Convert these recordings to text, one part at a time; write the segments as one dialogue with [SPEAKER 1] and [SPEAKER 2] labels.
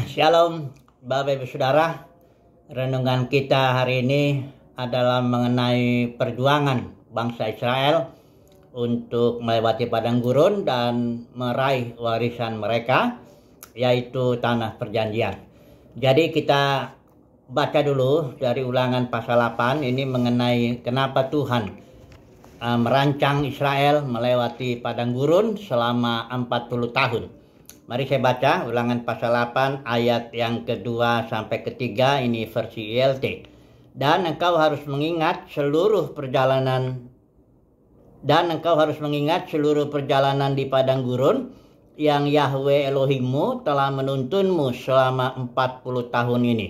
[SPEAKER 1] Shalom Bapak Ibu Saudara. Renungan kita hari ini adalah mengenai perjuangan bangsa Israel untuk melewati padang gurun dan meraih warisan mereka, yaitu tanah perjanjian. Jadi kita baca dulu dari Ulangan pasal 8 ini mengenai kenapa Tuhan merancang Israel melewati padang gurun selama 40 tahun. Mari saya baca Ulangan pasal 8 ayat yang kedua sampai ketiga, ini versi ILT. Dan engkau harus mengingat seluruh perjalanan di padang gurun yang Yahweh Elohimmu telah menuntunmu selama 40 tahun ini.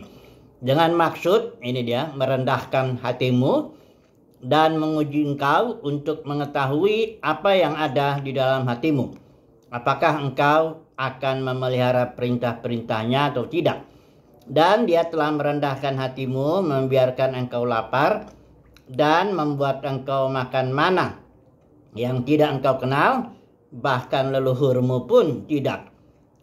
[SPEAKER 1] Dengan maksud, ini dia, merendahkan hatimu dan menguji engkau untuk mengetahui apa yang ada di dalam hatimu. Apakah engkau akan memelihara perintah-perintahnya atau tidak. Dan dia telah merendahkan hatimu, membiarkan engkau lapar, dan membuat engkau makan mana yang tidak engkau kenal, bahkan leluhurmu pun tidak.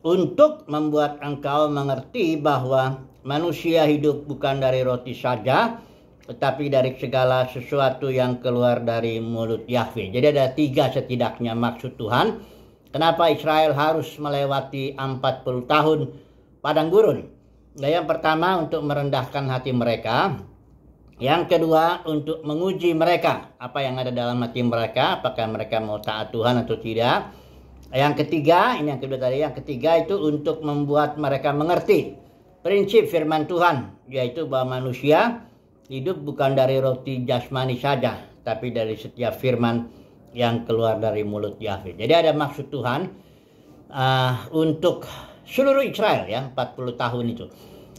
[SPEAKER 1] Untuk membuat engkau mengerti bahwa manusia hidup bukan dari roti saja, tetapi dari segala sesuatu yang keluar dari mulut Yahweh. Jadi ada 3 setidaknya maksud Tuhan kenapa Israel harus melewati 40 tahun padang gurun. Nah, yang pertama untuk merendahkan hati mereka. Yang kedua untuk menguji mereka. Apa yang ada dalam hati mereka. Apakah mereka mau taat Tuhan atau tidak. Yang ketiga, ini yang kedua tadi. Yang ketiga itu untuk membuat mereka mengerti prinsip firman Tuhan. Yaitu bahwa manusia hidup bukan dari roti jasmani saja, tapi dari setiap firman yang keluar dari mulut Yahweh. Jadi ada maksud Tuhan untuk seluruh Israel ya, 40 tahun itu.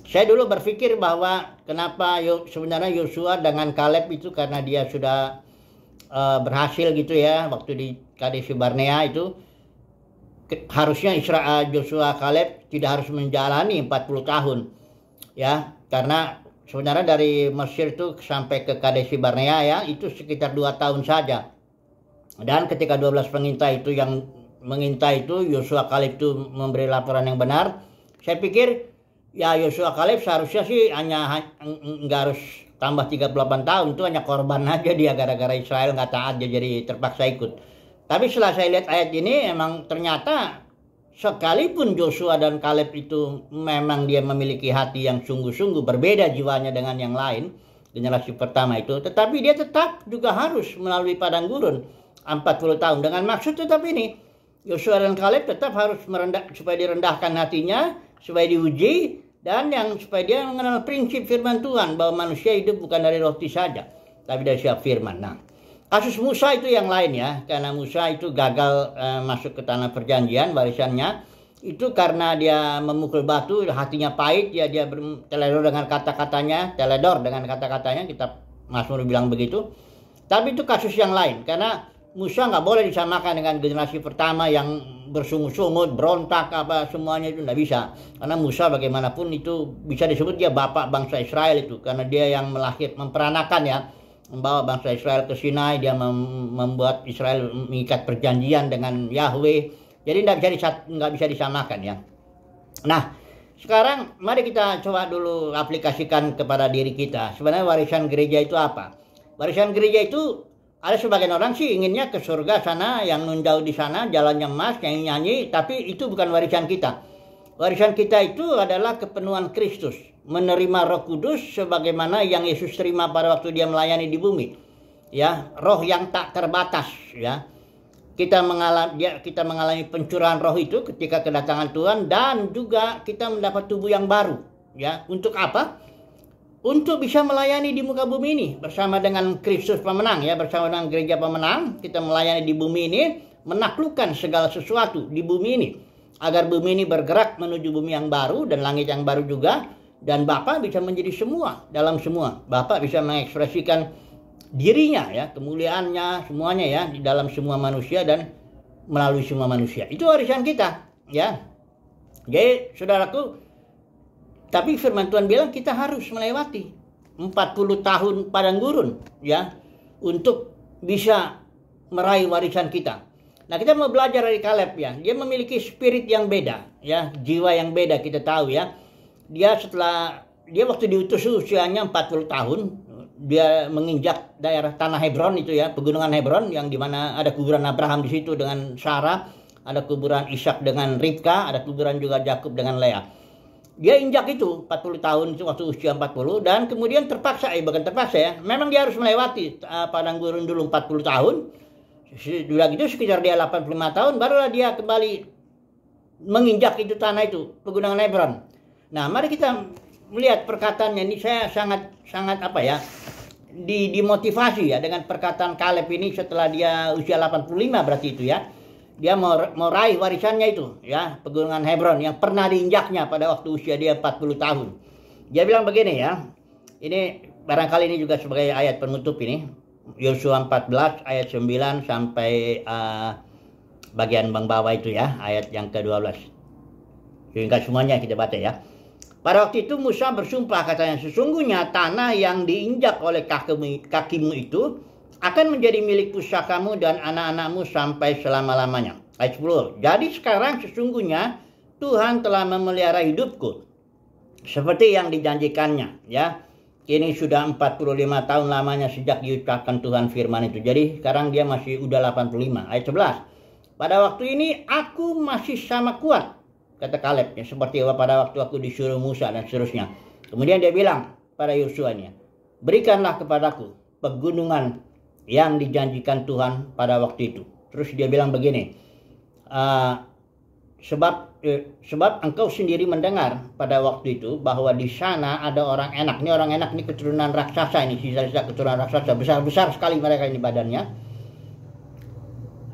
[SPEAKER 1] Saya dulu berpikir bahwa kenapa sebenarnya Yosua dengan Kaleb itu karena dia sudah berhasil gitu ya waktu di Kades Barnea itu, harusnya Yosua Kaleb tidak harus menjalani 40 tahun ya, karena sebenarnya dari Mesir itu sampai ke Kades Barnea ya itu sekitar 2 tahun saja. Dan ketika 12 pengintai itu yang mengintai itu, Yosua Kaleb itu memberi laporan yang benar. Saya pikir ya Yosua Kaleb seharusnya sih nggak harus tambah 38 tahun. Itu hanya korban aja dia gara-gara Israel nggak taat, dia jadi terpaksa ikut. Tapi setelah saya lihat ayat ini, emang ternyata sekalipun Yosua dan Kaleb itu memang dia memiliki hati yang sungguh-sungguh berbeda jiwanya dengan yang lain, generasi pertama itu, tetapi dia tetap juga harus melalui padang gurun 40 tahun. Dengan maksud tetap ini, Yosua dan Kaleb tetap harus supaya direndahkan hatinya, supaya diuji, dan supaya dia mengenal prinsip firman Tuhan, bahwa manusia hidup bukan dari roti saja, tapi dari setiap firman. Nah, kasus Musa itu yang lain ya, karena Musa itu gagal masuk ke tanah perjanjian, warisannya, itu karena dia memukul batu, hatinya pahit, dia teledor dengan kata-katanya, kitab Mazmur bilang begitu. Tapi itu kasus yang lain, karena Musa nggak boleh disamakan dengan generasi pertama yang bersungut-sungut, berontak, apa semuanya itu nggak bisa. Karena Musa bagaimanapun itu bisa disebut dia bapak bangsa Israel itu, karena dia yang memperanakan ya, membawa bangsa Israel ke Sinai, dia membuat Israel mengikat perjanjian dengan Yahweh. Jadi nggak bisa disamakan ya. Nah, sekarang mari kita coba dulu aplikasikan kepada diri kita. Sebenarnya warisan gereja itu apa? Warisan gereja itu, ada sebagian orang sih inginnya ke surga sana, yang nunjau di sana, jalannya emas, yang nyanyi, tapi itu bukan warisan kita. Warisan kita itu adalah kepenuhan Kristus, menerima Roh Kudus sebagaimana yang Yesus terima pada waktu dia melayani di bumi. Ya, roh yang tak terbatas ya. Kita mengalami pencurahan roh itu ketika kedatangan Tuhan, dan juga kita mendapat tubuh yang baru ya. Untuk apa? Untuk bisa melayani di muka bumi ini bersama dengan Kristus pemenang ya, bersama dengan gereja pemenang, kita melayani di bumi ini, menaklukkan segala sesuatu di bumi ini, agar bumi ini bergerak menuju bumi yang baru dan langit yang baru juga, dan Bapa bisa menjadi semua dalam semua. Bapa bisa mengekspresikan dirinya ya, kemuliaannya semuanya ya di dalam semua manusia dan melalui semua manusia. Itu warisan kita ya. Jadi saudaraku, tapi firman Tuhan bilang kita harus melewati 40 tahun padang gurun ya, untuk bisa meraih warisan kita. Nah, kita mau belajar dari Kaleb ya. Dia memiliki spirit yang beda ya, jiwa yang beda, kita tahu ya. Dia waktu diutus usianya 40 tahun, dia menginjak daerah tanah Hebron itu ya, pegunungan Hebron yang dimana ada kuburan Abraham di situ dengan Sarah, ada kuburan Ishak dengan Ribka, ada kuburan juga Yakub dengan Lea. Dia injak itu 40 tahun itu waktu usia 40, dan kemudian bukan terpaksa ya, memang dia harus melewati padang gurun dulu 40 tahun. Sudah gitu sekitar dia 85 tahun barulah dia kembali menginjak itu tanah itu, pegunungan Hebron. Nah, mari kita melihat perkataannya ini. Saya sangat apa ya, dimotivasi ya dengan perkataan Kaleb ini setelah dia usia 85 berarti itu ya. Dia mau raih warisannya itu ya, pegunungan Hebron yang pernah diinjaknya pada waktu usia dia 40 tahun. Dia bilang begini ya. Ini barangkali ini juga sebagai ayat penutup ini. Yosua 14 ayat 9 sampai bagian bawah itu ya, ayat yang ke-12. Sehingga semuanya kita baca ya. Pada waktu itu Musa bersumpah, katanya, sesungguhnya tanah yang diinjak oleh kakimu itu akan menjadi milik pusakamu dan anak-anakmu sampai selama-lamanya. Ayat 10. Jadi sekarang sesungguhnya Tuhan telah memelihara hidupku seperti yang dijanjikannya ya. Ini sudah 45 tahun lamanya sejak diucapkan Tuhan firman itu. Jadi sekarang dia masih udah 85. Ayat 11. Pada waktu ini aku masih sama kuat, kata Kaleb ya, seperti pada waktu aku disuruh Musa dan seterusnya. Kemudian dia bilang pada Yosuanya, berikanlah kepadaku pegunungan yang dijanjikan Tuhan pada waktu itu. Terus dia bilang begini, sebab engkau sendiri mendengar pada waktu itu bahwa di sana ada orang enak. Ini orang enak, ini keturunan raksasa, ini sisa-sisa keturunan raksasa, besar-besar sekali mereka ini badannya.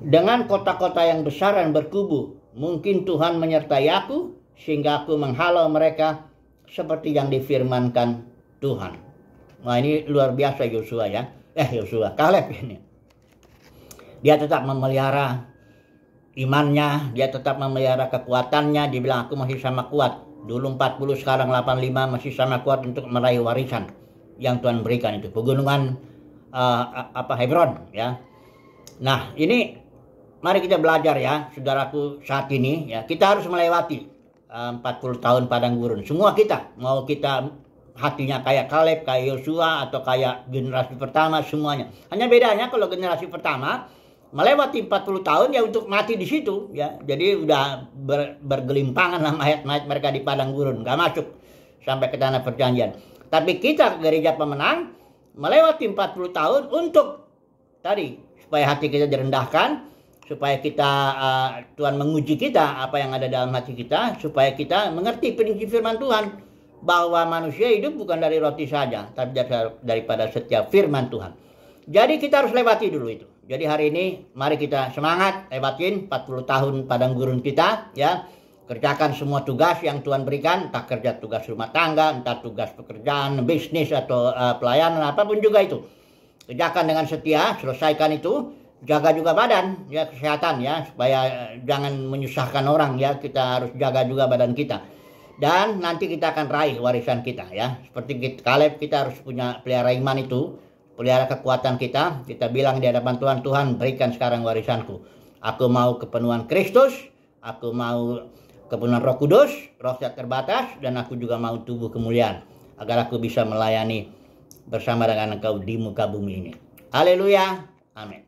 [SPEAKER 1] Dengan kota-kota yang besar dan berkubu, mungkin Tuhan menyertai aku sehingga aku menghalau mereka seperti yang difirmankan Tuhan. Nah, ini luar biasa Yosua ya. Kaleb ini. Dia tetap memelihara imannya, dia tetap memelihara kekuatannya. Dia bilang, aku masih sama kuat. Dulu 40, sekarang 85, masih sama kuat untuk meraih warisan yang Tuhan berikan itu, pegunungan Hebron ya. Nah, ini mari kita belajar ya, saudaraku, saat ini ya, kita harus melewati 40 tahun padang gurun. Semua kita, mau kita hatinya kayak Kaleb, kayak Yosua, atau kayak generasi pertama, semuanya. Hanya bedanya kalau generasi pertama melewati 40 tahun ya untuk mati di situ ya. Jadi udah bergelimpangan lah mayat-mayat mereka di padang gurun, nggak masuk sampai ke tanah perjanjian. Tapi kita gereja pemenang melewati 40 tahun untuk tadi supaya hati kita direndahkan, supaya kita Tuhan menguji kita apa yang ada dalam hati kita, supaya kita mengerti prinsip firman Tuhan bahwa manusia hidup bukan dari roti saja, tapi daripada setiap firman Tuhan. Jadi kita harus lewati dulu itu. Jadi hari ini mari kita semangat lewatin 40 tahun padang gurun kita ya. Kerjakan semua tugas yang Tuhan berikan, entah kerja tugas rumah tangga, entah tugas pekerjaan, bisnis atau pelayanan, apapun juga itu. Kerjakan dengan setia, selesaikan itu. Jaga juga badan ya, kesehatan ya, supaya jangan menyusahkan orang ya. Kita harus jaga juga badan kita. Dan nanti kita akan raih warisan kita ya. Seperti Kaleb, kita harus punya pelihara iman itu. Pelihara kekuatan kita bilang di hadapan Tuhan, Tuhan berikan sekarang warisanku. Aku mau kepenuhan Kristus, aku mau kepenuhan Roh Kudus, roh yang terbatas, dan aku juga mau tubuh kemuliaan. Agar aku bisa melayani bersama dengan Engkau di muka bumi ini. Haleluya, amin.